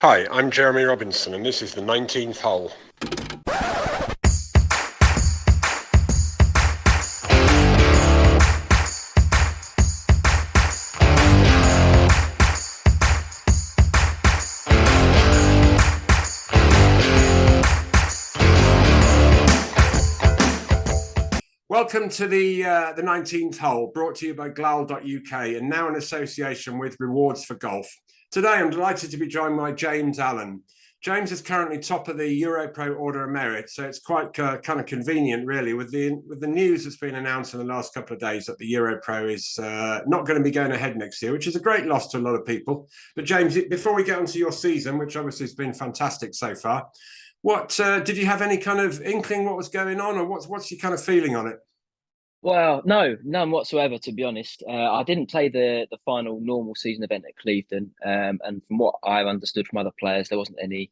Hi, I'm Jeremy Robinson, and this is the 19th hole. Welcome to the 19th hole, brought to you by glal.uk and now in association with Rewards for Golf. Today, I'm delighted to be joined by James Allan. James is currently top of the Europro Order of Merit, so it's quite kind of convenient, really, with the news that's been announced in the last couple of days that the Europro is not going to be going ahead next year, which is a great loss to a lot of people. But James, before we get onto your season, which obviously has been fantastic so far, what did you have any kind of inkling what was going on, or what's your kind of feeling on it? Well, no, none whatsoever, to be honest. I didn't play the final normal season event at Clevedon, and from what I've understood from other players, there wasn't any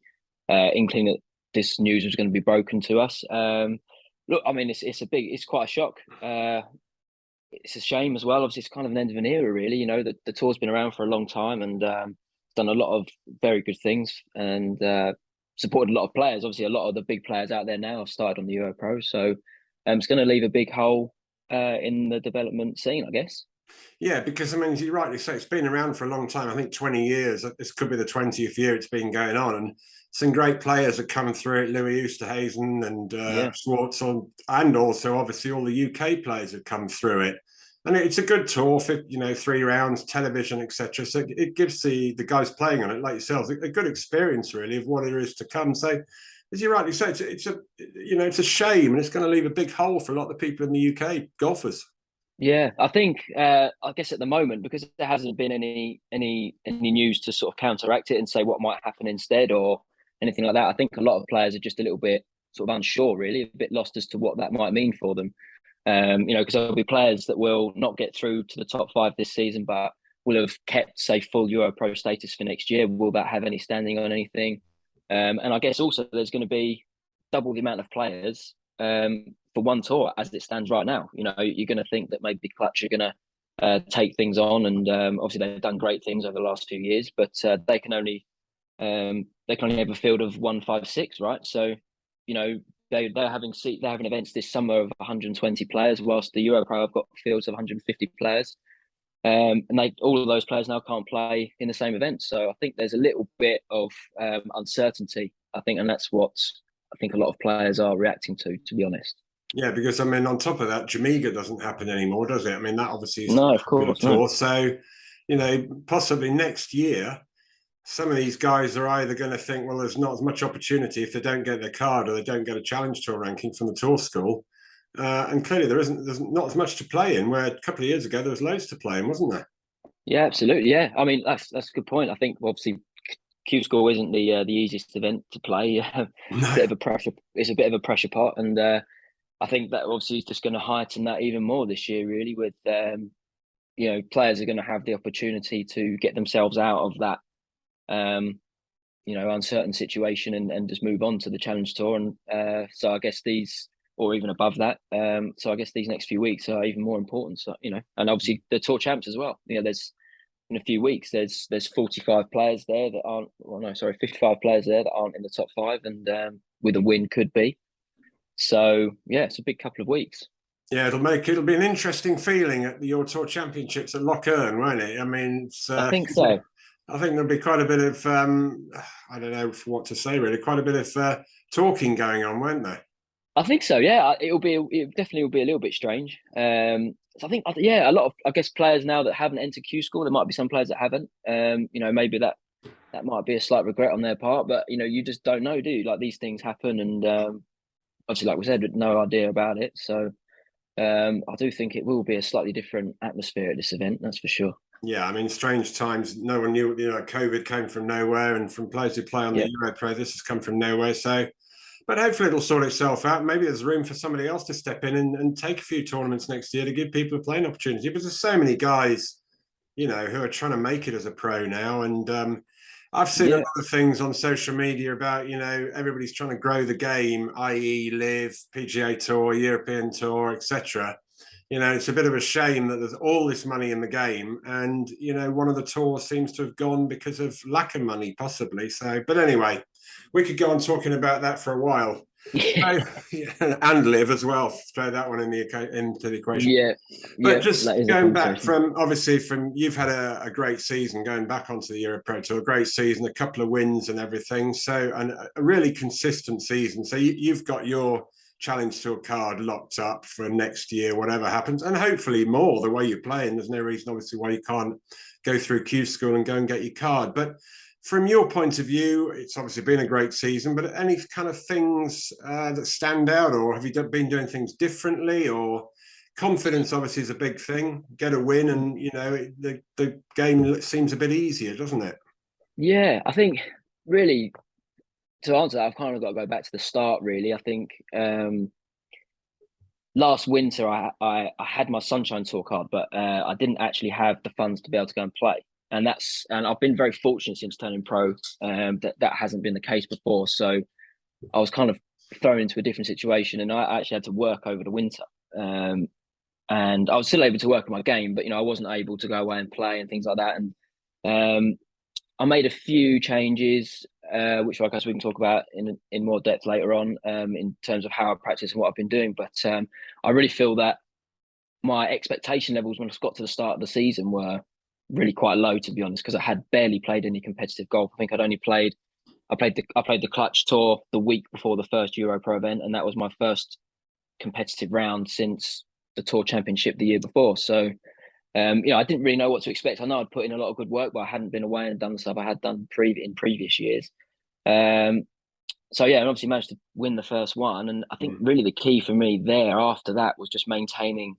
inkling that this news was going to be broken to us. Look, I mean, it's quite a shock. It's a shame as well. Obviously, it's kind of an end of an era, really. You know, the tour's been around for a long time and done a lot of very good things and supported a lot of players. Obviously, a lot of the big players out there now have started on the Europro, so it's going to leave a big hole in the development scene, I guess. Yeah, because I mean, as you rightly say, it's been around for a long time. I think 20 years. This could be the 20th year it's been going on, and some great players have come through it. Louis Oosthuizen and Swartz, and also obviously all the UK players have come through it. And it's a good tour for 3 rounds, television, etc. So it gives the guys playing on it, like yourselves, a good experience really of what there is to come. So, as you rightly say, it's a shame, and it's going to leave a big hole for a lot of people in the UK golfers. Yeah, I think I guess at the moment, because there hasn't been any news to sort of counteract it and say what might happen instead or anything like that. I think a lot of players are just a little bit sort of unsure, really, a bit lost as to what that might mean for them. Because there'll be players that will not get through to the top 5 this season, but will have kept, say, full Europro status for next year. Will that have any standing on anything? And I guess also there's going to be double the amount of players for one tour as it stands right now. You know, you're going to think that maybe Clutch are going to take things on, and obviously they've done great things over the last few years, but they can only have a field of 156, right? So, you know, they're having events this summer of 120 players, whilst the Europro have got fields of 150 players. And all of those players now can't play in the same event. So I think there's a little bit of uncertainty, I think, and that's what I think a lot of players are reacting to be honest. Yeah, because I mean, on top of that, Jamaica doesn't happen anymore, does it? I mean, that obviously is no, of course, tour. No. So, possibly next year, some of these guys are either going to think, well, there's not as much opportunity if they don't get their card or they don't get a Challenge Tour ranking from the tour school. And clearly there's not as much to play in, where a couple of years ago there was loads to play in, wasn't there? Yeah, absolutely. Yeah, I mean that's a good point. I think obviously Q School isn't the easiest event to play. No. It's a bit of a pressure pot, and I think that obviously is just going to heighten that even more this year. Really, with players are going to have the opportunity to get themselves out of that uncertain situation and just move on to the Challenge Tour. And so I guess or even above that. So I guess these next few weeks are even more important. So, and obviously the Tour Champs as well. There's in a few weeks, there's 45 players there that aren't. 55 players there that aren't in the top 5, and with a win could be. So yeah, it's a big couple of weeks. Yeah, it'll be an interesting feeling at the Tour Championships at Loch Earn, won't it? I mean, I think so. I think there'll be quite a bit of I don't know what to say really. Quite a bit of talking going on, won't there? I think so. Yeah, it definitely will be a little bit strange. So I think a lot of players now that haven't entered Q School. There might be some players that haven't. Maybe that might be a slight regret on their part, but you just don't know, do you? Like these things happen, and obviously, like we said, no idea about it. So I do think it will be a slightly different atmosphere at this event. That's for sure. Yeah, I mean, strange times. No one knew. COVID came from nowhere, and from players who play on the Europro, this has come from nowhere. So. But hopefully it'll sort itself out. Maybe there's room for somebody else to step in and take a few tournaments next year to give people a playing opportunity. Because there's so many guys, who are trying to make it as a pro now. And I've seen a lot of things on social media about, everybody's trying to grow the game, i.e. Live, PGA Tour, European Tour, etc. You know, it's a bit of a shame that there's all this money in the game, and you know, one of the tours seems to have gone because of lack of money, possibly. So, but anyway, we could go on talking about that for a while. So, yeah, and live as well. Throw that one into the equation. Yeah, But yeah, that just is a going back conversation. from obviously from you've had a great season going back onto the Europro Tour, a great season, a couple of wins and everything. So and a really consistent season. So you've got your Challenge Tour card locked up for next year, whatever happens, and hopefully more. The way you're playing, there's no reason obviously why you can't go through Q School and go and get your card. But from your point of view, it's obviously been a great season, but any kind of things that stand out, or have you been doing things differently, or confidence obviously is a big thing. Get a win, and you know the game seems a bit easier, doesn't it? Yeah, I think really to answer that, I've kind of got to go back to the start. Really, I think last winter I had my Sunshine Tour card, but I didn't actually have the funds to be able to go and play. And I've been very fortunate since turning pro that hasn't been the case before. So I was kind of thrown into a different situation, and I actually had to work over the winter. And I was still able to work on my game, but I wasn't able to go away and play and things like that. And I made a few changes, which I guess we can talk about in more depth later on, in terms of how I practice and what I've been doing. But I really feel that my expectation levels when I got to the start of the season were really quite low, to be honest, because I had barely played any competitive golf. I think I played the Clutch Tour the week before the first Europro event, and that was my first competitive round since the Tour Championship the year before. So I didn't really know what to expect. I know I'd put in a lot of good work, but I hadn't been away and done the stuff I had done in previous years. So yeah, and obviously managed to win the first one. And I think really the key for me there after that was just maintaining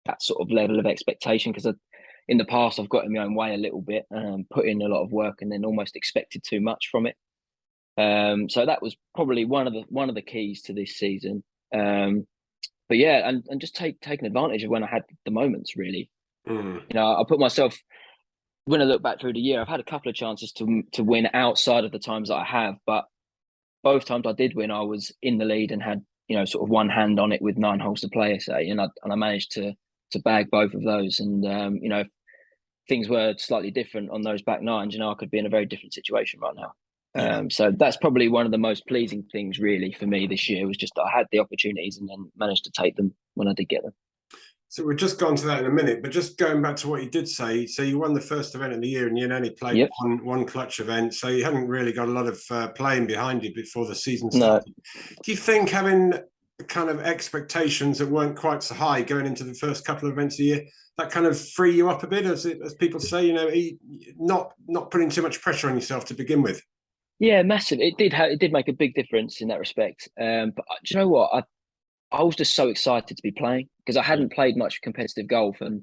that sort of level of expectation, because in the past I've got in my own way a little bit, put in a lot of work and then almost expected too much from it. So that was probably one of the keys to this season. But yeah, and just taking advantage of when I had the moments, really. I put myself, when I look back through the year, I've had a couple of chances to win outside of the times that I have, but both times I did win, I was in the lead and had sort of one hand on it with 9 holes to play, say, and I managed to bag both of those. And if things were slightly different on those back nines, I could be in a very different situation right now. So that's probably one of the most pleasing things really for me this year, was just that I had the opportunities and then managed to take them when I did get them. So we've just gone to that in a minute, but just going back to what you did say, so you won the first event of the year and you'd only played Yep. one clutch event, so you hadn't really got a lot of playing behind you before the season No. started. Do you think having kind of expectations that weren't quite so high going into the first couple of events of the year, that kind of free you up a bit, as people say, not putting too much pressure on yourself to begin with? Yeah, massive. It did make a big difference in that respect. But do you know what? I was just so excited to be playing, because I hadn't played much competitive golf, and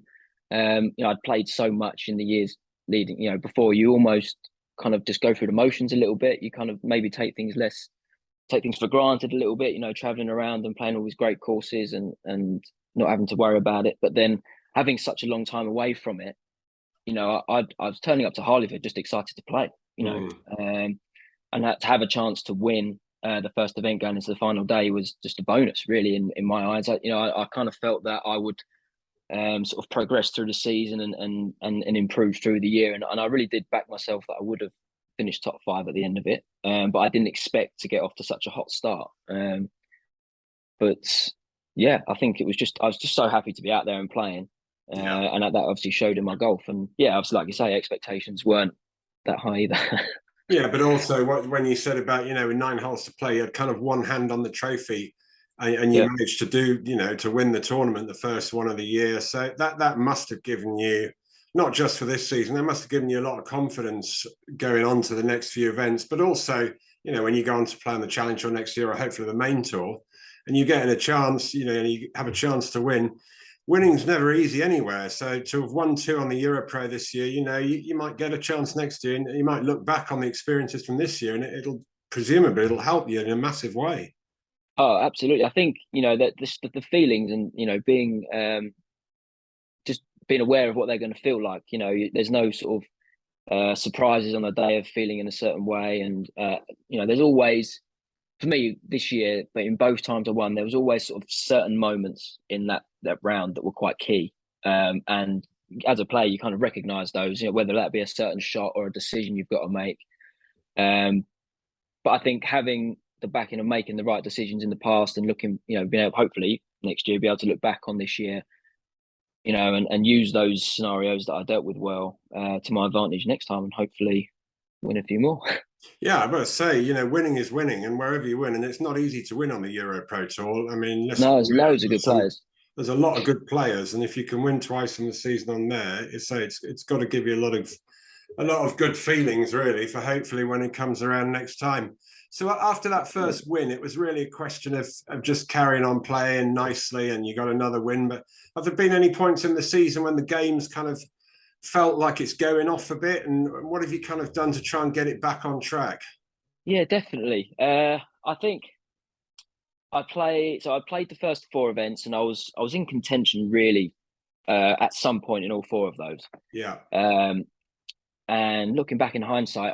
I'd played so much in the years leading. Before, you almost kind of just go through the motions a little bit. You kind of maybe take things for granted a little bit. Traveling around and playing all these great courses and not having to worry about it. But then having such a long time away from it, I was turning up to Harleyford just excited to play. And that to have a chance to win the first event going into the final day was just a bonus, really, in my eyes. I kind of felt that I would sort of progress through the season and improve through the year, and I really did back myself that I would have finished top 5 at the end of it, but I didn't expect to get off to such a hot start. But yeah, I think I was just so happy to be out there and playing, and that obviously showed in my golf. And yeah, obviously, like you say, expectations weren't that high either. Yeah, but also when you said about, with 9 holes to play, you had kind of one hand on the trophy, and you managed to do, to win the tournament, the first one of the year. So that must have given you, not just for this season, that must have given you a lot of confidence going on to the next few events, but also, when you go on to play on the Challenge Tour next year, or hopefully the main tour, and you're getting a chance, and you have a chance to win. Winning's never easy anywhere. So to have won 2 on the Europro this year, you might get a chance next year, and you might look back on the experiences from this year, and it'll help you in a massive way. Oh, absolutely. I think that the feelings and being just being aware of what they're going to feel like. There's no sort of surprises on the day of feeling in a certain way, and there's always for me this year, but in both times I won, there was always sort of certain moments in that round that were quite key. And as a player, you kind of recognise those, whether that be a certain shot or a decision you've got to make. But I think having the backing of making the right decisions in the past and looking, being able, hopefully next year, be able to look back on this year, and use those scenarios that I dealt with well to my advantage next time, and hopefully win a few more. Yeah, I must say, winning is winning, and wherever you win, and it's not easy to win on the Europro Tour. I mean, No, there's loads of good players. There's a lot of good players, and if you can win twice in the season on there, it's got to give you a lot of good feelings, really, for hopefully when it comes around next time. So after that first win, it was really a question of just carrying on playing nicely, and you got another win. But have there been any points in the season when the game's kind of felt like it's going off a bit, and what have you kind of done to try and get it back on track? Yeah, definitely. I think I played the first 4 events, and I was in contention really at some point in all 4 of those. Yeah. And looking back in hindsight,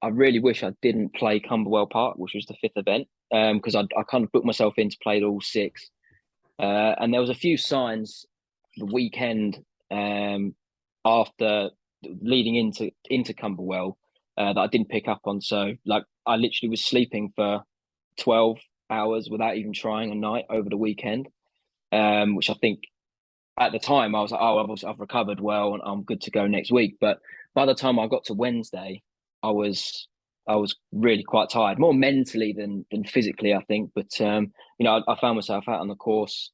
I really wish I didn't play Camberwell Park, which was the 5th event, because I kind of booked myself in to play all 6. And there was a few signs the weekend after leading into Camberwell that I didn't pick up on. So like I literally was sleeping for 12 hours without even trying a night over the weekend, which I think at the time I was like, oh, I've recovered well and I'm good to go next week. But by the time I got to Wednesday, I was really quite tired, more mentally than physically, I think. But I found myself out on the course,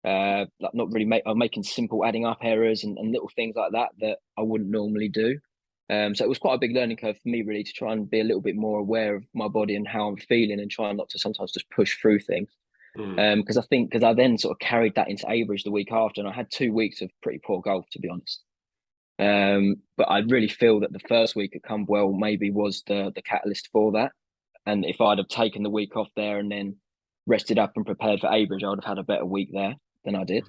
like not really I'm making simple adding up errors and little things like that I wouldn't normally do. So it was quite a big learning curve for me, really, to try and be a little bit more aware of my body and how I'm feeling, and try not to sometimes just push through things. Because I then sort of carried that into Averidge the week after, and I had 2 weeks of pretty poor golf, to be honest. But I really feel that the first week at Camberwell maybe was the catalyst for that. And if I'd have taken the week off there and then rested up and prepared for Averidge, I would have had a better week there than I did,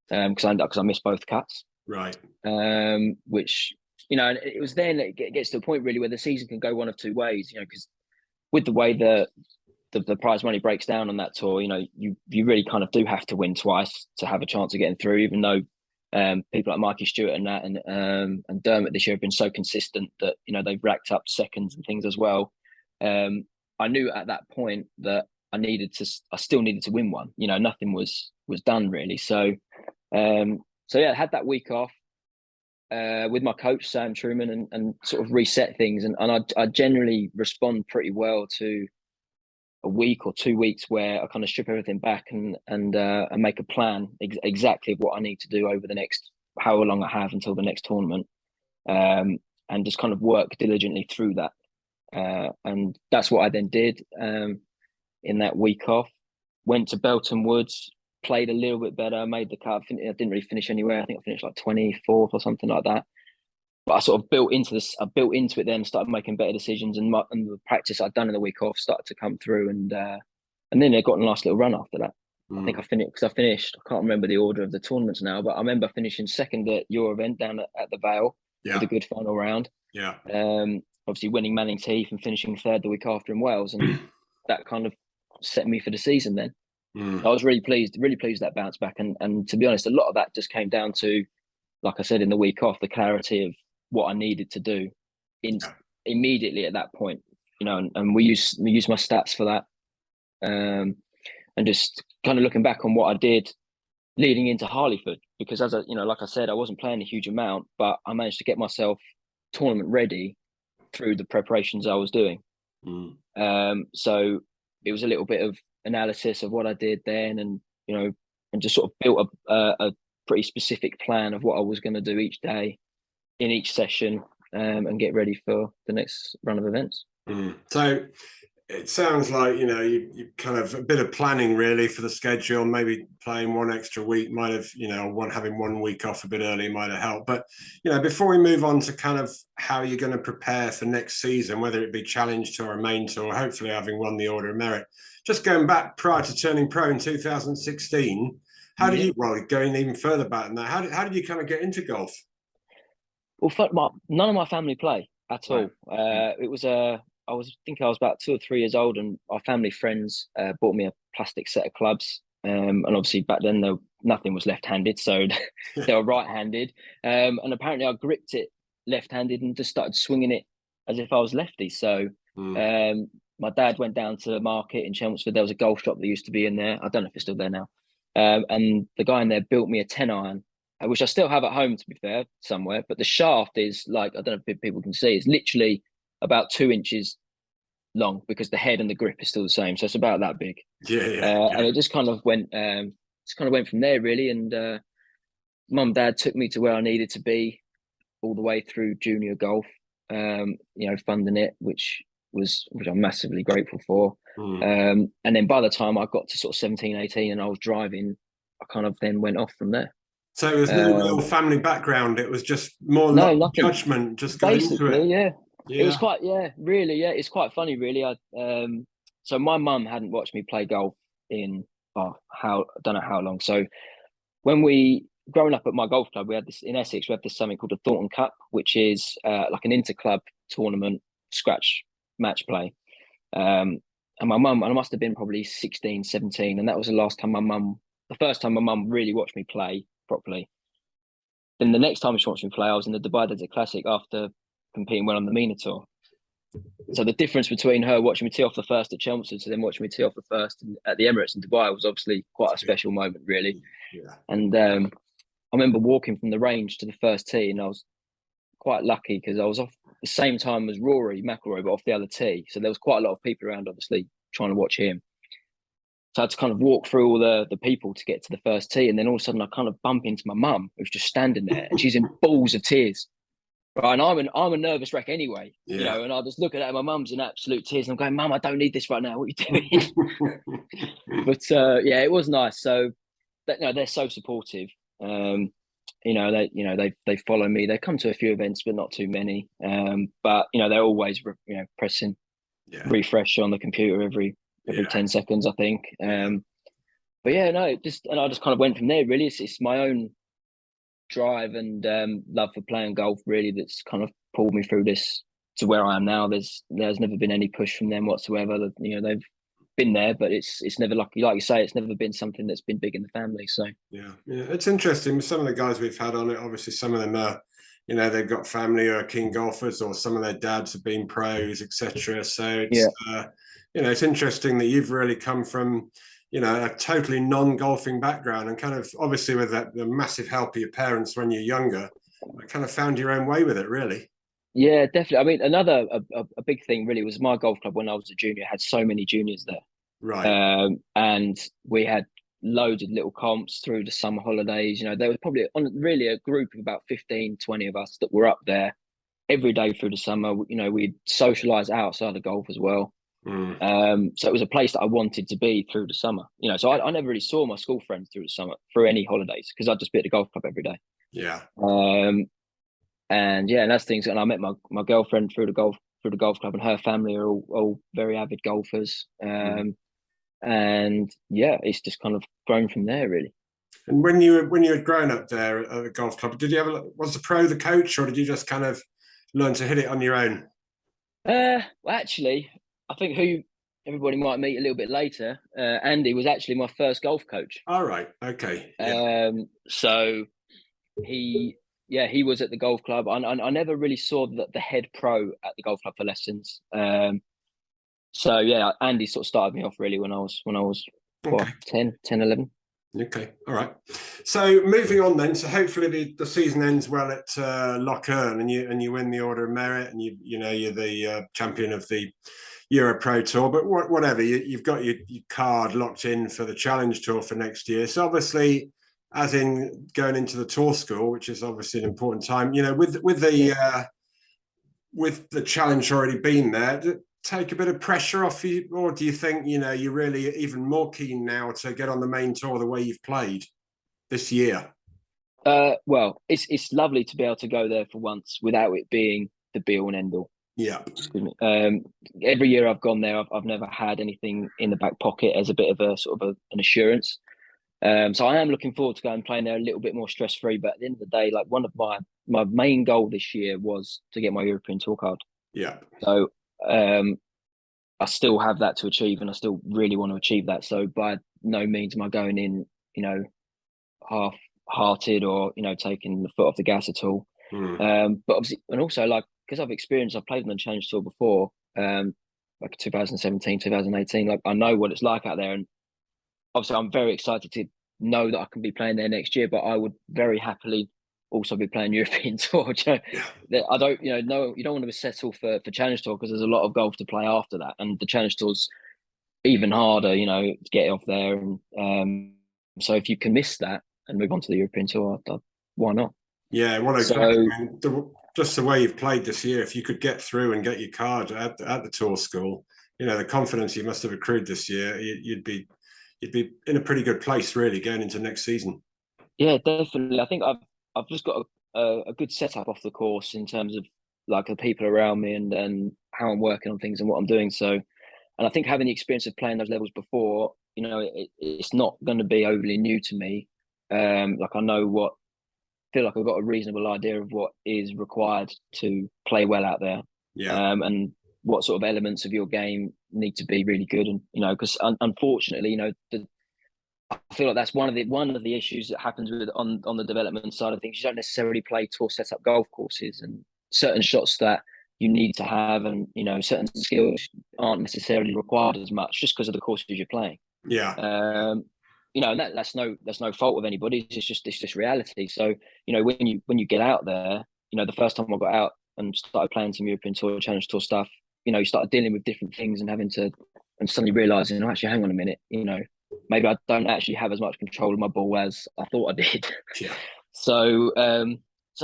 because I missed both cuts. Right. Which, it was then it gets to a point really where the season can go one of 2 ways, because with the way the prize money breaks down on that tour, you really kind of do have to win twice to have a chance of getting through, even though people like Mikey Stewart and that and Dermot this year have been so consistent that they've racked up seconds and things as well. I knew at that point that I still needed to win one. Nothing was done really. So yeah, I had that week off with my coach Sam Truman and sort of reset things, and I generally respond pretty well to a week or 2 weeks where I kind of strip everything back and make a plan exactly what I need to do over the next however long I have until the next tournament, and just kind of work diligently through that. And that's what I then did in that week off. Went to Belton Woods, played a little bit better, made the cut. I didn't really finish anywhere. I think I finished like 24th or something like that. But I sort of built into it then, started making better decisions, and the practice I'd done in the week off started to come through, and then I got a nice little run after that. I think I finished, I can't remember the order of the tournaments now, but I remember finishing second at your event down at the Vale with a good final round. Yeah. Obviously winning Manning's Heath and finishing third the week after in Wales, and that kind of set me for the season then. I was really pleased that bounce back, and to be honest, a lot of that just came down to, like I said in the week off, the clarity of what I needed to do immediately at that point, and we use my stats for that, and just kind of looking back on what I did leading into Harleyford, because as like I said, I wasn't playing a huge amount, but I managed to get myself tournament ready through the preparations I was doing. So it was a little bit of analysis of what I did then, and just sort of built a pretty specific plan of what I was going to do each day in each session, and get ready for the next run of events. So it sounds like you kind of a bit of planning really for the schedule. Maybe playing one extra week might have having 1 week off a bit early might have helped. But before we move on to kind of how you're going to prepare for next season, whether it be Challenge Tour or Main Tour, hopefully having won the Order of Merit, just going back prior to turning pro in 2016, how did you, going even further back than that, how did you kind of get into golf? Well, none of my family play at all. It was think I was about 2 or 3 years old, and our family friends bought me a plastic set of clubs. And obviously back then nothing was left-handed, so they were right-handed. And apparently I gripped it left-handed and just started swinging it as if I was lefty. So my dad went down to the market in Chelmsford. There was a golf shop that used to be in there. I don't know if it's still there now. And the guy in there built me a 10-iron, which I still have at home, to be fair, somewhere. But the shaft is like, I don't know if people can see, it's literally about 2 inches long, because the head and the grip is still the same. So it's about that big. And it just kind of went from there, really. And mum and dad took me to where I needed to be all the way through junior golf, funding it, which I'm massively grateful for. And then by the time I got to sort of 17, 18 and I was driving, I kind of then went off from there. So it was no real family background. It was just more nothing. Judgment, just going into it. Yeah. It was quite, really, it's quite funny, really. So my mum hadn't watched me play golf in I don't know how long. So when growing up at my golf club, we had this in Essex. We had this something called the Thornton Cup, which is like an inter-club tournament scratch match play. And my mum, I must have been probably 16, 17, and that was the first time my mum really watched me play properly. Then the next time she watched me play, I was in the Dubai Desert Classic after competing well on the MENA tour. So the difference between her watching me tee off the first at Chelmsford to then watching me tee off the first at the Emirates in Dubai was obviously quite a special moment, really. And I remember walking from the range to the first tee, and I was quite lucky because I was off the same time as Rory McIlroy, but off the other tee. So there was quite a lot of people around, obviously, trying to watch him. So I had to kind of walk through all the people to get to the first tee. And then all of a sudden I kind of bump into my mum, who's just standing there, and she's in balls of tears. Right, and I'm a nervous wreck anyway, and I just look at her, and my mum's in absolute tears, and I'm going, "Mum, I don't need this right now. What are you doing?" But it was nice. So they're so supportive. They follow me. They come to a few events, but not too many. But they're always pressing refresh on the computer every 10 seconds, I think. But I just kind of went from there. Really, it's my own drive and love for playing golf, really, that's kind of pulled me through this to where I am now. There's never been any push from them whatsoever. They've been there, but it's never, like you say, it's never been something that's been big in the family. So it's interesting with some of the guys we've had on it. Obviously some of them are they've got family or are keen golfers, or some of their dads have been pros, etc. So it's it's interesting that you've really come from a totally non-golfing background, and kind of obviously with the massive help of your parents when you're younger, I kind of found your own way with it, really. Yeah, definitely. I mean, another a big thing really was my golf club when I was a junior had so many juniors there. Right. And we had loads of little comps through the summer holidays. There was probably really a group of about 15, 20 of us that were up there every day through the summer. We'd socialise outside of golf as well. So it was a place that I wanted to be through the summer. So I never really saw my school friends through the summer through any holidays, because I'd just be at the golf club every day. And that's things. And I met my girlfriend through the golf club, and her family are all very avid golfers. And it's just kind of grown from there, really. And when you had grown up there at the golf club, was the pro the coach, or did you just kind of learn to hit it on your own? Well, actually, I think who everybody might meet a little bit later, Andy was actually my first golf coach. All right. Okay. So he was at the golf club. I never really saw the head pro at the golf club for lessons. Andy sort of started me off really when I was 10, 11. Okay, all right. So moving on then. So hopefully the season ends well at Lochern, and you win the Order of Merit, and you're the champion of the Europro Tour. But whatever, you've got your card locked in for the Challenge Tour for next year. So obviously, as in going into the tour school, which is obviously an important time. With the challenge already been there, take a bit of pressure off you, or do you think you're really even more keen now to get on the main tour the way you've played this year? Well, it's lovely to be able to go there for once without it being the be all and end all. Yeah. Excuse me. Every year I've gone there, I've never had anything in the back pocket as a bit of a sort of an assurance. So I am looking forward to going playing there a little bit more stress free. But at the end of the day, like, one of my main goal this year was to get my European Tour card. Yeah. So I still have that to achieve, and I still really want to achieve that. So by no means am I going in, half-hearted or taking the foot off the gas at all. But obviously, and also like because I've played on the Challenge Tour before, like 2017, 2018. Like I know what it's like out there, and obviously I'm very excited to know that I can be playing there next year. But I would very happily also be playing European Tour. I don't, no, you don't want to settle for Challenge Tour because there's a lot of golf to play after that, and the Challenge Tour's even harder, to get off there. And so if you can miss that and move on to the European Tour, why not? Yeah, well, exactly. Just the way you've played this year, if you could get through and get your card at the tour school, the confidence you must have accrued this year, you'd be in a pretty good place, really, going into next season. Yeah, definitely. I think I've just got a good setup off the course in terms of like the people around me and how I'm working on things and what I'm doing. So, and I think having the experience of playing those levels before, it's not going to be overly new to me. Like I feel like I've got a reasonable idea of what is required to play well out there. Yeah. And what sort of elements of your game need to be really good. And, because unfortunately, I feel like that's one of the issues that happens with on the development side of things. You don't necessarily play tour setup golf courses, and certain shots that you need to have, and certain skills aren't necessarily required as much just because of the courses you're playing. Yeah. And that's no fault of anybody. It's just reality. So when you get out there, the first time I got out and started playing some European Tour, Challenge Tour stuff, you started dealing with different things and suddenly realizing, actually, hang on a minute, maybe I don't actually have as much control of my ball as I thought I did. Yeah. So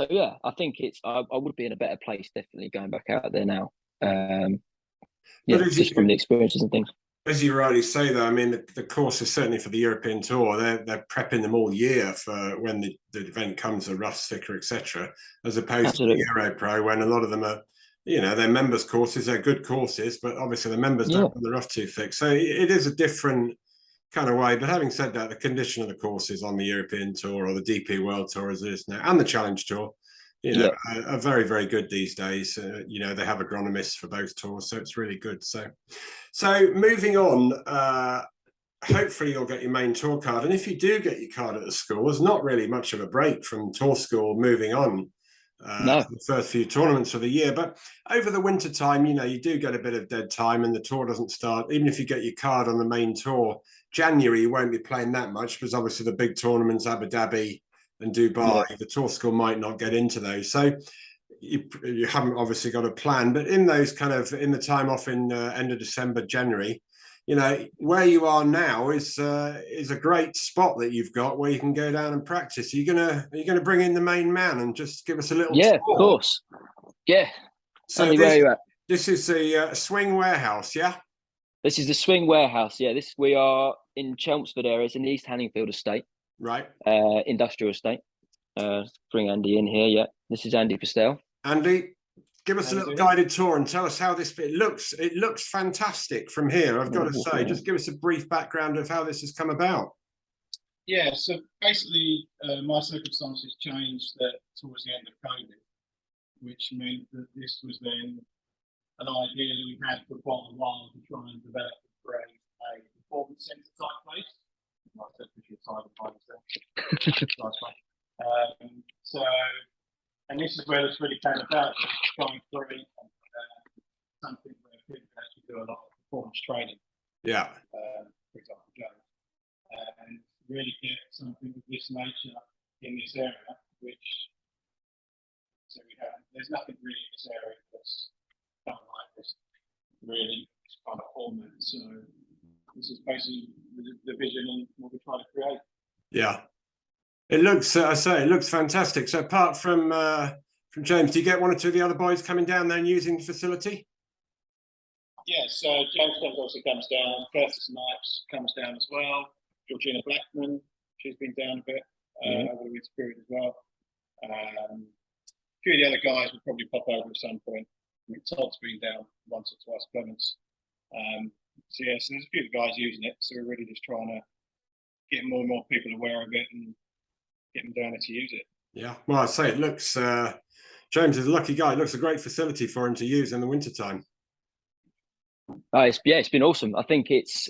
yeah, I think I would be in a better place definitely going back out there now. Just from the experiences and things. As you rightly say, though, I mean, the course is certainly for the European Tour. They're prepping them all year for when the event comes, a rough sticker, etc. As opposed to the Europro, when a lot of them are, they're members' courses. They're good courses, but obviously the members don't have the rough too thick. So it is a different kind of way. But having said that, the condition of the courses on the European Tour or the DP World Tour as it is now, and the Challenge Tour, are very, very good these days. They have agronomists for both tours, so it's really good. So moving on, hopefully you'll get your main tour card. And if you do get your card at the school, there's not really much of a break from tour school moving on. The first few tournaments of the year, but over the winter time, you do get a bit of dead time, and the tour doesn't start. Even if you get your card on the main tour, January you won't be playing that much because obviously the big tournaments, Abu Dhabi and Dubai, the tour school might not get into those. So you haven't obviously got a plan, but in those kind of in the time off in end of December, January, where you are now is a great spot that you've got where you can go down and practice. Are you gonna bring in the main man and just give us a little tour? Of course. Yeah. So this is the Swing Warehouse, yeah? This is the Swing Warehouse, yeah. We are in Chelmsford area. It's in the East Hanningfield estate. Right. Industrial estate. Bring Andy in here, yeah. This is Andy Pastel. Andy, give us a little guided tour and tell us how this bit looks. It looks fantastic from here, I've got to say. Just give us a brief background of how this has come about. Yeah, so basically my circumstances changed towards the end of COVID, which meant that this was then an idea that we had for quite a while to try and develop a performance centre type place. And this is where this really came about, going through something where people actually do a lot of performance training. Yeah. For example, and really get something of this nature in this area, there's nothing really in this area that's done like this, really, this kind of format. So this is basically the vision and what we're trying to create. Yeah. It looks, it looks fantastic. So apart from James, do you get one or two of the other boys coming down there and using the facility? Yeah, so James also comes down, Curtis Snipes comes down as well, Georgina Blackman, she's been down a bit over the winter period as well. A few of the other guys will probably pop over at some point. I mean, Todd's been down once or twice, Clemens. So there's a few of the guys using it, so we're really just trying to get more and more people aware of it and get them down there to use it. Yeah, well, I'd say it looks, James is a lucky guy. It looks a great facility for him to use in the wintertime. It's been awesome. I think it's,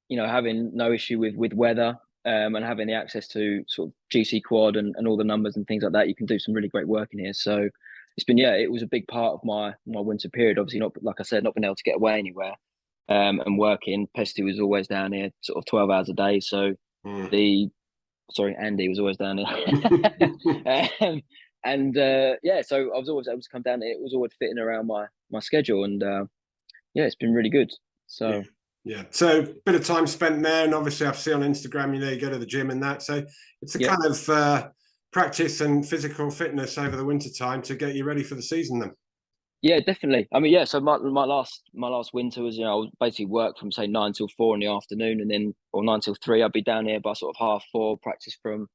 having no issue with weather, and having the access to sort of GC quad and all the numbers and things like that. You can do some really great work in here. So it's been, it was a big part of my winter period. Obviously, not, like I said, not being able to get away anywhere, and working. Pesty was always down here sort of 12 hours a day. So Andy was always down here. So I was always able to come down here. It was always fitting around my schedule, and it's been really good. So yeah, so a bit of time spent there, and obviously I see on Instagram, you go to the gym and that. So it's a kind of practice and physical fitness over the winter time to get you ready for the season then. Yeah, definitely. I mean, so my last winter was, I would basically work from say 9 till 4 in the afternoon, and then, or 9 till 3, I'd be down here by sort of 4:30, practice from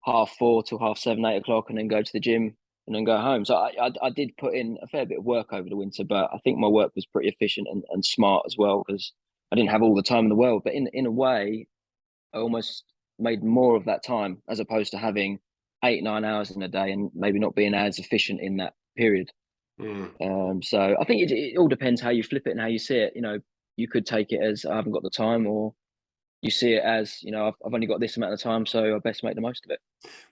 4:30 till 7:30, 8 o'clock, and then go to the gym and then go home. So I did put in a fair bit of work over the winter, but I think my work was pretty efficient and smart as well, because I didn't have all the time in the world. But in a way, I almost made more of that time, as opposed to having 8-9 hours in a day and maybe not being as efficient in that period. So I think it all depends how you flip it and how you see it. You could take it as I haven't got the time, or you see it as, I've only got this amount of time, so I best make the most of it.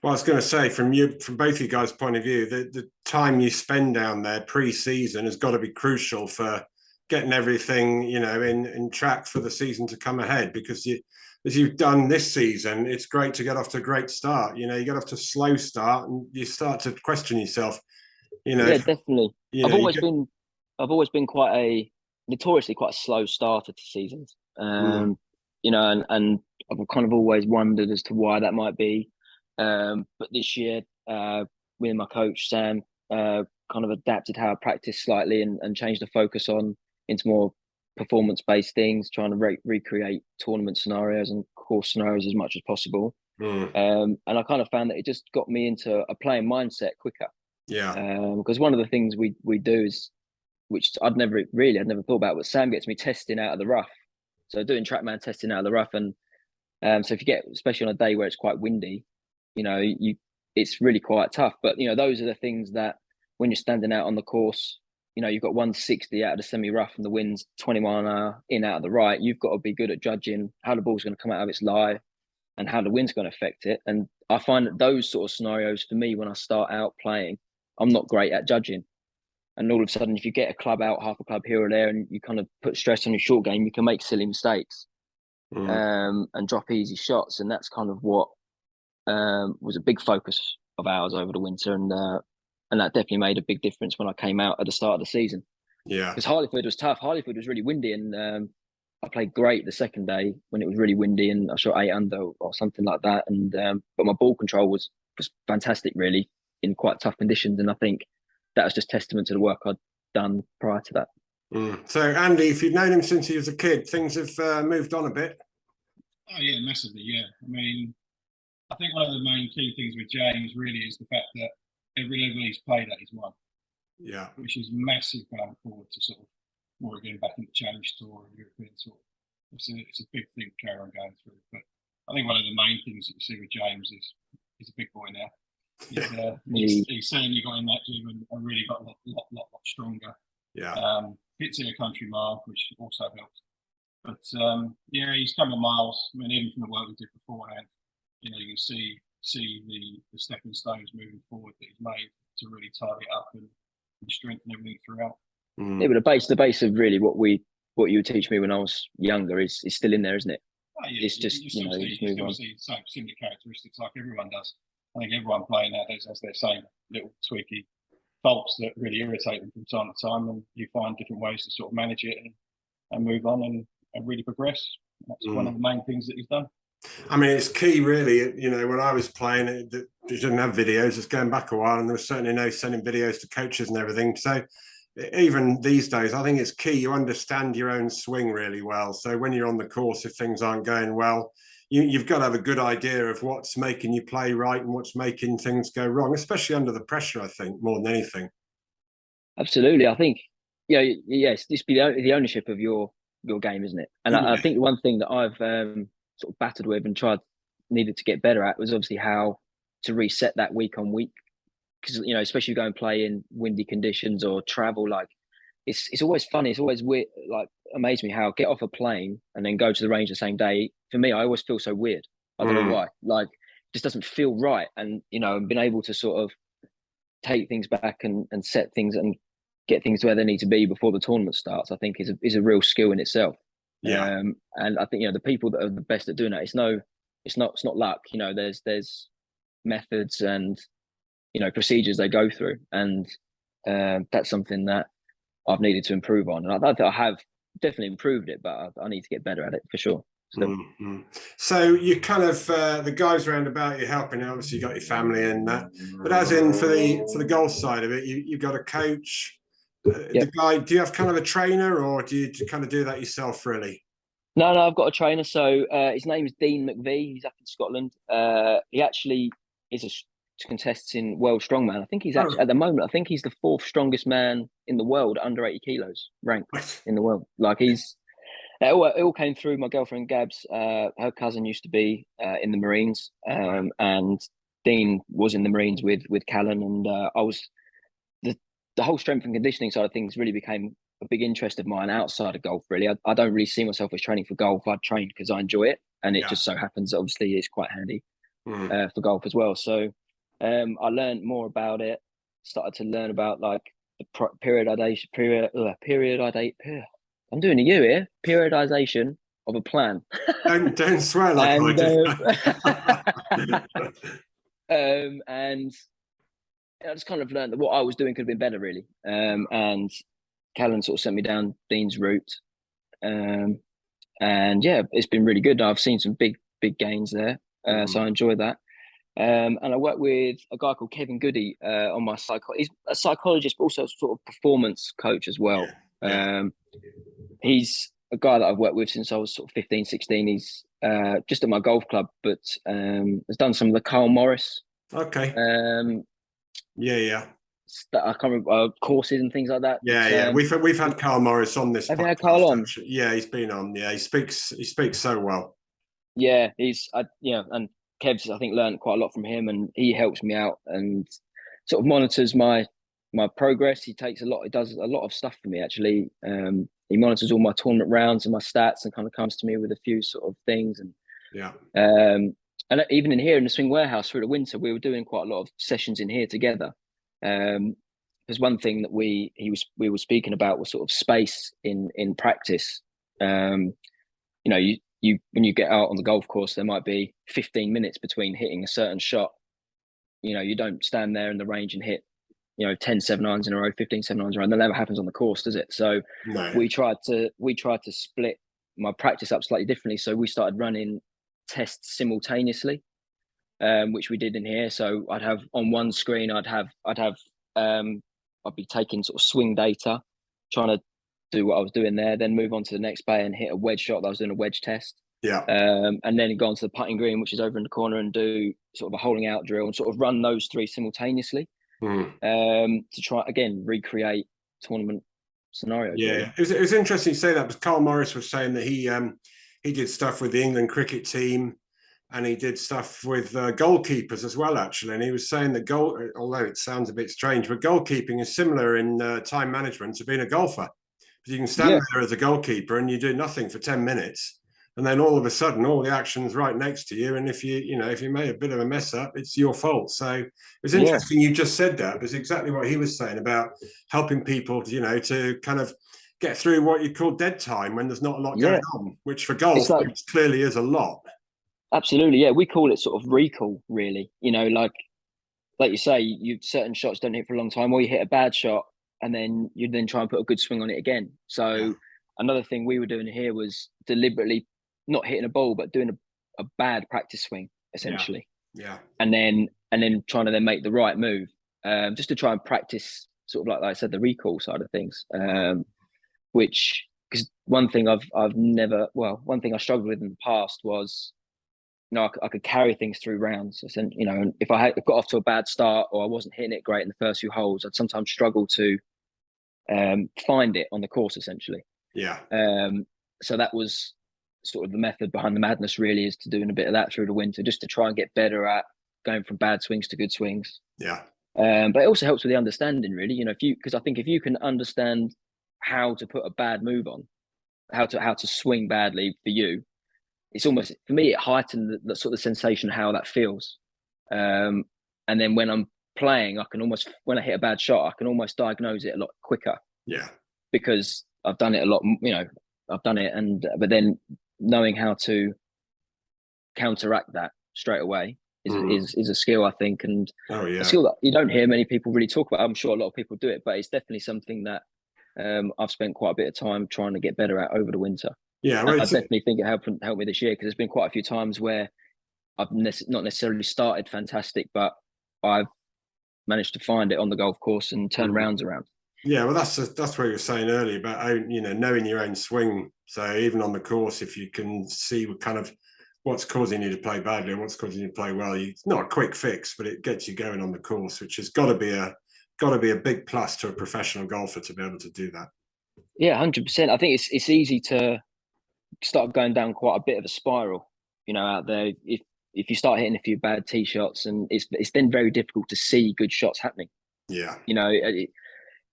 Well, I was going to say, from both of you guys' point of view, the time you spend down there pre-season has got to be crucial for getting everything, in track for the season to come ahead. Because as you've done this season, it's great to get off to a great start. You get off to a slow start, and you start to question yourself. Yeah, definitely. I've always been notoriously quite a slow starter to seasons. And I've kind of always wondered as to why that might be. But this year, me and my coach Sam kind of adapted how I practice slightly and changed the focus into more performance-based things, trying to recreate tournament scenarios and course scenarios as much as possible. And I kind of found that it just got me into a playing mindset quicker. Yeah. Because one of the things we do is, which I'd never thought about, but Sam gets me testing out of the rough. So doing TrackMan testing out of the rough, and so if you get, especially on a day where it's quite windy, it's really quite tough. But those are the things that when you're standing out on the course, you've got 160 out of the semi-rough and the wind's 20 mile an hour in out of the right. You've got to be good at judging how the ball's going to come out of its lie and how the wind's going to affect it. And I find that those sort of scenarios, for me, when I start out playing, I'm not great at judging. And all of a sudden, if you get a club out, half a club here or there, and you kind of put stress on your short game, you can make silly mistakes and drop easy shots. And that's kind of what was a big focus of ours over the winter. And that definitely made a big difference when I came out at the start of the season. Yeah. Because Harleyford was tough. Harleyford was really windy. And I played great the second day when it was really windy, and I shot 8 under or something like that. And but my ball control was fantastic, really, in quite tough conditions. And I think that was just testament to the work I'd done prior to that. So, Andy, if you've known him since he was a kid, things have moved on a bit. Oh, yeah, massively, yeah. I mean, I think one of the main key things with James really is the fact that every level he's played at, he's won. Yeah. Which is massive going forward to sort of more again back in the Challenge Tour and European Tour. It's a big thing to carry on going through. But I think one of the main things that you see with James is he's a big boy now. He's certainly got in that gym and really got a lot stronger. Yeah. Hits in a country mile, which also helps. But he's come a miles. I mean, even from the work we did beforehand, you can see the stepping stones moving forward that he's made to really target up and strengthen everything throughout. Yeah, but the base of really what you would teach me when I was younger is still in there, isn't it? Oh, yeah, it's just you just move on. See similar characteristics like everyone does. I think everyone playing nowadays has their same little tweaky faults that really irritate them from time to time, and you find different ways to sort of manage it and move on and really progress. That's one of the main things that he's done. I mean, it's key, really. When I was playing, it didn't have videos. It's going back a while, and there was certainly no sending videos to coaches and everything. So even these days, I think it's key you understand your own swing really well. So when you're on the course, if things aren't going well, you've got to have a good idea of what's making you play right and what's making things go wrong, especially under the pressure, I think, more than anything. Absolutely. I think, yes, this be the ownership of your game, isn't it? And I think one thing that I've sort of battled with and needed to get better at was obviously how to reset that week on week. Because, especially go and play in windy conditions or travel, like it's always funny. It's always weird. Like, amazed me how I get off a plane and then go to the range the same day. For me, I always feel so weird. I don't know why. Like, it just doesn't feel right. And and been able to sort of take things back and set things and get things to where they need to be before the tournament starts, I think is a real skill in itself. Yeah. And I think the people that are the best at doing that, it's not luck. There's methods and procedures they go through, and that's something that I've needed to improve on. And I have definitely improved it, but I need to get better at it for sure. So you kind of the guys around about you helping. Obviously, you got your family and that, but as in for the golf side of it, you've got a coach. Yep. The guy, do you have kind of a trainer, or do you kind of do that yourself, really? No, I've got a trainer. So his name is Dean McVie. He's up in Scotland. He actually is a contesting world strongman. I think he's actually at the moment. I think he's the 4th strongest man in the world under 80 kilos ranked in the world. Like it all came through my girlfriend Gabs. Her cousin used to be in the Marines, and Dean was in the Marines with Callan, and I was the whole strength and conditioning side of things really became a big interest of mine outside of golf. Really, I don't really see myself as training for golf. I train because I enjoy it, and it just so happens obviously it's quite handy for golf as well. So I learned more about it. Started to learn about like the periodization. I'm doing a U here. Periodization of a plan. Don't swear like I do. And I just kind of learned that what I was doing could have been better, really. And Callan sort of sent me down Dean's route. And yeah, it's been really good. I've seen some big gains there. So I enjoy that. And I work with a guy called Kevin Goody on my he's a psychologist, but also sort of performance coach as well. He's a guy that I've worked with since I was sort of 15, 16. He's just at my golf club, but has done some of the Carl Morris. Okay. I can't remember courses and things like that. We've had Carl Morris on this. Have you had Carl on? Yeah, he's been on. Yeah, he speaks so well. Yeah, and Kev's I think learned quite a lot from him, and he helps me out and sort of monitors my progress. He does a lot of stuff for me actually. He monitors all my tournament rounds and my stats, and kind of comes to me with a few sort of things. And and even in here in the swing warehouse through the winter, we were doing quite a lot of sessions in here together. There's one thing that we were speaking about was sort of space in practice. You when you get out on the golf course, there might be 15 minutes between hitting a certain shot. You don't stand there in the range and hit 10 7-irons in a row, 15 7-irons in a row. That never happens on the course, does it? So we tried to split my practice up slightly differently. So we started running tests simultaneously, which we did in here. So I'd have on one screen, I'd be taking sort of swing data, trying to do what I was doing there, then move on to the next bay and hit a wedge shot. I was doing a wedge test. And then go on to the putting green, which is over in the corner, and do sort of a holding out drill and sort of run those 3 simultaneously to try again recreate tournament scenarios. It was interesting to say that, because Carl Morris was saying that he did stuff with the England cricket team, and he did stuff with goalkeepers as well, actually. And he was saying that although it sounds a bit strange, but goalkeeping is similar in time management to being a golfer. Because you can stand there as a goalkeeper and you do nothing for 10 minutes. And then all of a sudden, all the action's right next to you. And if you made a bit of a mess up, it's your fault. So it was interesting you just said that. It was exactly what he was saying about helping people, to kind of get through what you call dead time when there's not a lot going on, which for golf clearly is a lot. Absolutely, yeah. We call it sort of recall, really. Like you say, certain shots don't hit for a long time, or you hit a bad shot, and then you then try and put a good swing on it again. So another thing we were doing here was deliberately not hitting a ball, but doing a bad practice swing, essentially. And then trying to then make the right move, just to try and practice sort of like I said, the recall side of things. Which, because one thing I struggled with in the past was, I could carry things through rounds. And if I had got off to a bad start, or I wasn't hitting it great in the first few holes, I'd sometimes struggle to find it on the course, essentially. So that was sort of the method behind the madness, really, is to doing a bit of that through the winter, just to try and get better at going from bad swings to good swings. But it also helps with the understanding, really. Because I think if you can understand how to put a bad move on, how to swing badly for you. It's almost, for me, it heightened the sort of sensation of how that feels. And then when I'm playing, I can almost, when I hit a bad shot, I can almost diagnose it a lot quicker. Yeah. Because I've done it a lot, I've done it, but then knowing how to counteract that straight away is a skill, I think, and a skill that you don't hear many people really talk about. I'm sure a lot of people do it, but it's definitely something that I've spent quite a bit of time trying to get better at over the winter. Yeah, well, I definitely think it helped me this year, because there's been quite a few times where I've not necessarily started fantastic, but I've managed to find it on the golf course and turn rounds around. Yeah, well, that's what you were saying earlier about, knowing your own swing. So even on the course, if you can see what kind of what's causing you to play badly, what's causing you to play well, it's not a quick fix, but it gets you going on the course, which has got to be a big plus to a professional golfer to be able to do that. Yeah, 100%. I think it's easy to start going down quite a bit of a spiral, out there. If you start hitting a few bad tee shots, and it's then very difficult to see good shots happening. Yeah.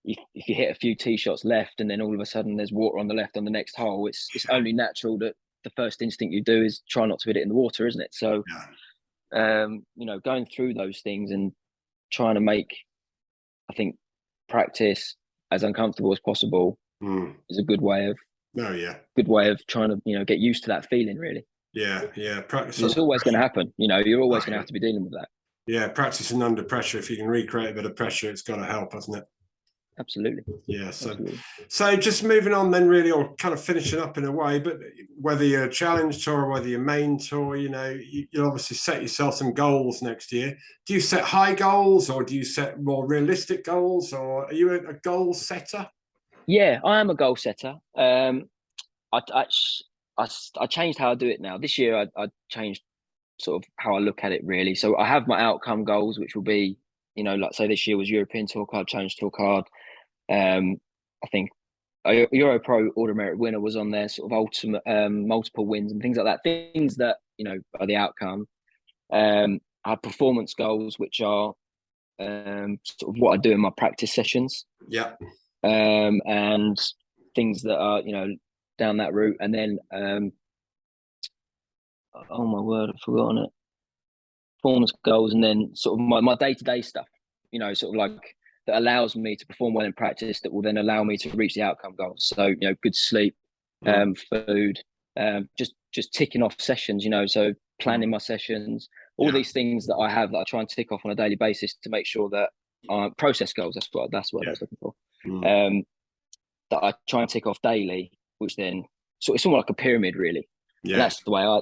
If you hit a few tee shots left and then all of a sudden there's water on the left on the next hole, it's only natural that the first instinct you do is try not to hit it in the water, isn't it? So, going through those things and trying to make, I think, practice as uncomfortable as possible is a good way of trying to, get used to that feeling, really. Yeah. Practice. It's always going to happen. You're always going to have to be dealing with that. Yeah, practicing under pressure. If you can recreate a bit of pressure, it's got to help, hasn't it? Absolutely. Yeah. So just moving on then, really, or kind of finishing up in a way, but whether you're a challenge tour or whether you're main tour, you obviously set yourself some goals next year. Do you set high goals, or do you set more realistic goals, or are you a goal setter? Yeah, I am a goal setter. I changed how I do it now. This year, I changed sort of how I look at it, really. So I have my outcome goals, which will be, like say this year was European Tour Card, Challenge Tour Card. I think a Europro Order Merit winner was on there, sort of ultimate multiple wins and things like that. Things that are the outcome. I have performance goals, which are sort of what I do in my practice sessions. Yeah. And things that are down that route, and then oh my word, I've forgotten it. Performance goals, and then sort of my day-to-day stuff. Sort of like that allows me to perform well in practice, that will then allow me to reach the outcome goals. So, good sleep, food, just ticking off sessions, so planning my sessions, all these things that I have that I try and tick off on a daily basis to make sure that process goals, that's what I was looking for. That I try and tick off daily, which then it's somewhat like a pyramid, really. Yeah. And that's the way I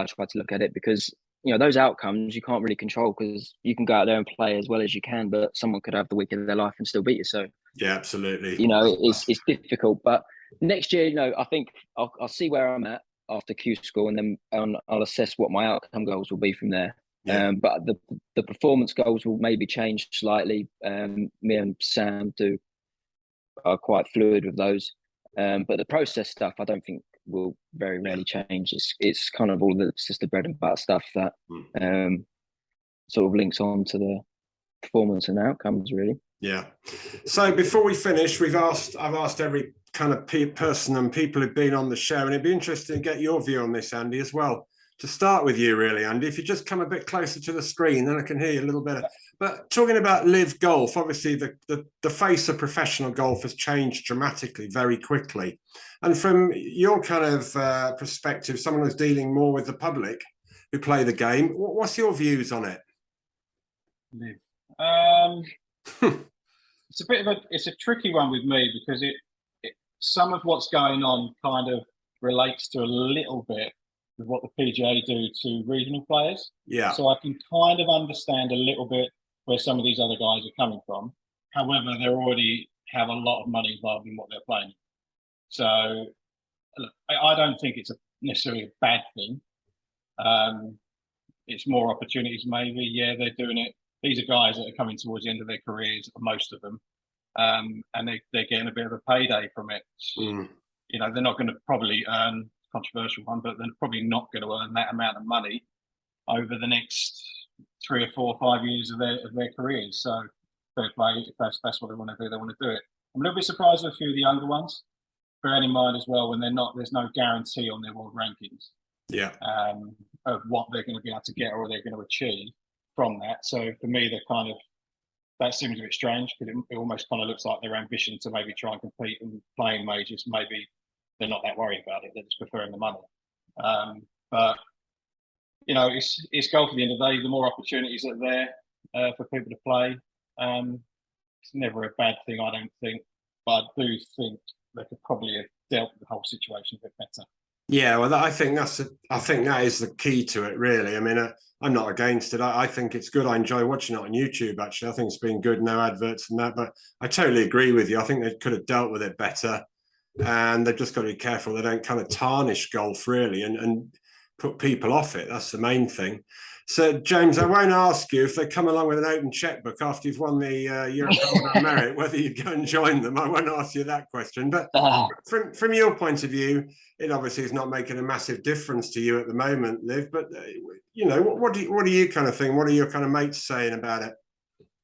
try to look at it, because those outcomes you can't really control, because you can go out there and play as well as you can, but someone could have the week of their life and still beat you. So yeah, absolutely. It's difficult. But next year, I think I'll see where I'm at after Q School, and then I'll assess what my outcome goals will be from there. Yeah. But the performance goals will maybe change slightly. Me and Sam are quite fluid with those. But the process stuff, I don't think will very rarely change. It's kind of just the bread and butter stuff that sort of links on to the performance and outcomes, really. Yeah. So before we finish, I've asked every kind of person and people who've been on the show, and it'd be interesting to get your view on this, Andy, as well. To start with you, really, Andy, if you just come a bit closer to the screen, then I can hear you a little better. But talking about live golf, obviously the face of professional golf has changed dramatically very quickly. And from your kind of perspective, someone who's dealing more with the public who play the game, what's your views on it? It's a tricky one with me, because some of what's going on kind of relates to a little bit with what the PGA do to regional players. Yeah. So I can kind of understand a little bit where some of these other guys are coming from. However, they already have a lot of money involved in what they're playing. So look, I don't think it's necessarily a bad thing. It's more opportunities, maybe. Yeah, they're doing it. These are guys that are coming towards the end of their careers, most of them, and they're getting a bit of a payday from it. They're not going to probably earn, controversial one, but they're probably not going to earn that amount of money over the next 3 or 4 or 5 years of their careers. So fair play, if that's what they want to do, they want to do it. I'm a little bit surprised with a few of the younger ones. Bearing in mind as well, when there's no guarantee on their world rankings. Yeah. Of what they're going to be able to get or they're going to achieve from that. So for me, that seems a bit strange because it almost kind of looks like their ambition to maybe try and compete and play in majors. Maybe they're not that worried about it; they're just preferring the money. But you know, it's golf at the end of the day. The more opportunities that are there for people to play, it's never a bad thing, I don't think. But I do think they could probably have dealt with the whole situation a bit better. Yeah, well, I think that is the key to it, really. I mean, I'm not against it. I think it's good. I enjoy watching it on YouTube, actually. I think it's been good, no adverts and that. But I totally agree with you. I think they could have dealt with it better. And they've just got to be careful they don't kind of tarnish golf, really, and put people off it. That's the main thing. So, James, I won't ask you if they come along with an open checkbook after you've won the Europro Merit, whether you'd go and join them. I won't ask you that question. But from your point of view, it obviously is not making a massive difference to you at the moment, Liv. But you know, what do you kind of think? What are your kind of mates saying about it?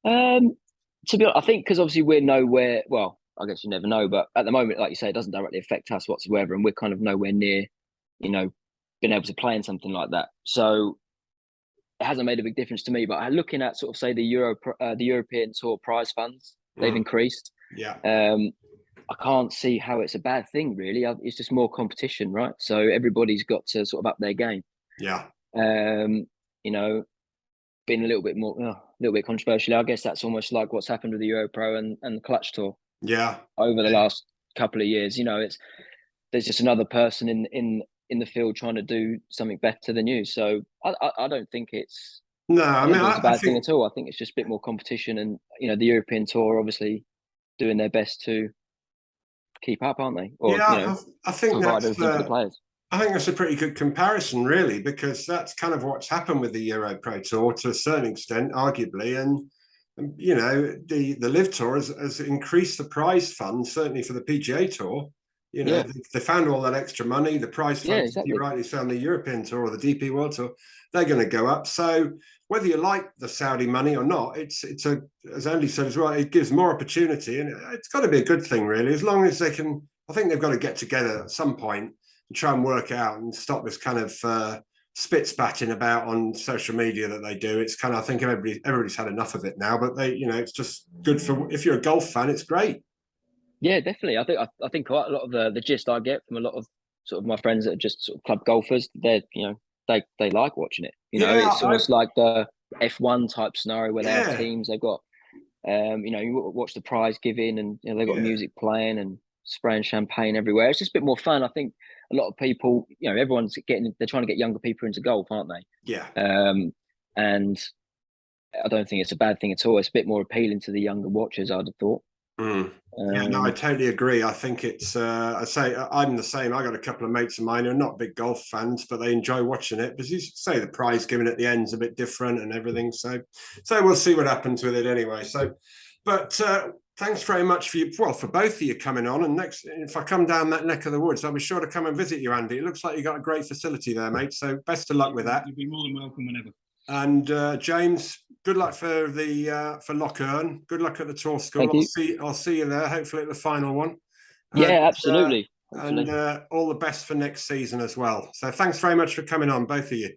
To be honest, I think because obviously we're nowhere. Well, I guess you never know, but at the moment, like you say, it doesn't directly affect us whatsoever, and we're kind of nowhere near, you know, being able to play in something like that. So it hasn't made a big difference to me. But looking at sort of say the European Tour prize funds, they've increased. Yeah. I can't see how it's a bad thing, really. It's just more competition, right? So everybody's got to sort of up their game. Yeah. You know, being a little bit controversial. I guess that's almost like what's happened with the Europro and the Clutch Tour. Yeah. Over the last couple of years, you know, there's just another person in the field trying to do something better than you. So I don't think it's no. I mean, it's a bad thing at all. I think it's just a bit more competition, and you know, the European Tour obviously doing their best to keep up, aren't they? Or, yeah, you know, I think provide everything for the players. I think that's a pretty good comparison, really, because that's kind of what's happened with the Europro Tour to a certain extent, arguably, and you know, the Live Tour has increased the prize fund, certainly for the PGA Tour. You know, they found all that extra money. The prize funds, exactly. You rightly say, on the European Tour or the DP World Tour, they're going to go up. So whether you like the Saudi money or not, it's as Andy said as well, it gives more opportunity, and it's got to be a good thing, really, as long as they can. I think they've got to get together at some point and try and work out and stop this kind of spits batting about on social media that they do. It's kind of, I think everybody's had enough of it now, but you know, it's just good for, if you're a golf fan, it's great. Yeah, definitely. I think quite a lot of the gist I get from a lot of sort of my friends that are just sort of club golfers, they like watching it. You know, it's almost like the F1 type scenario where they have teams. They've got, you know, you watch the prize giving, and you know, they've got music playing and spraying champagne everywhere. It's just a bit more fun. I think a lot of people, you know, they're trying to get younger people into golf, aren't they? Yeah. And I don't think it's a bad thing at all. It's a bit more appealing to the younger watchers, I'd have thought. Yeah, no, I totally agree. I think it's, I say I'm the same. I got a couple of mates of mine who are not big golf fans, but they enjoy watching it. Because you say the prize given at the end is a bit different and everything. So we'll see what happens with it anyway. So, but thanks very much for both of you coming on. And next, if I come down that neck of the woods, I'll be sure to come and visit you, Andy. It looks like you got a great facility there, mate. So best of luck with that. You'll be more than welcome whenever. And James, good luck for the for Lochern. Good luck at the tour school. I'll see you there. Hopefully at the final one. Yeah, absolutely. And all the best for next season as well. So thanks very much for coming on, both of you.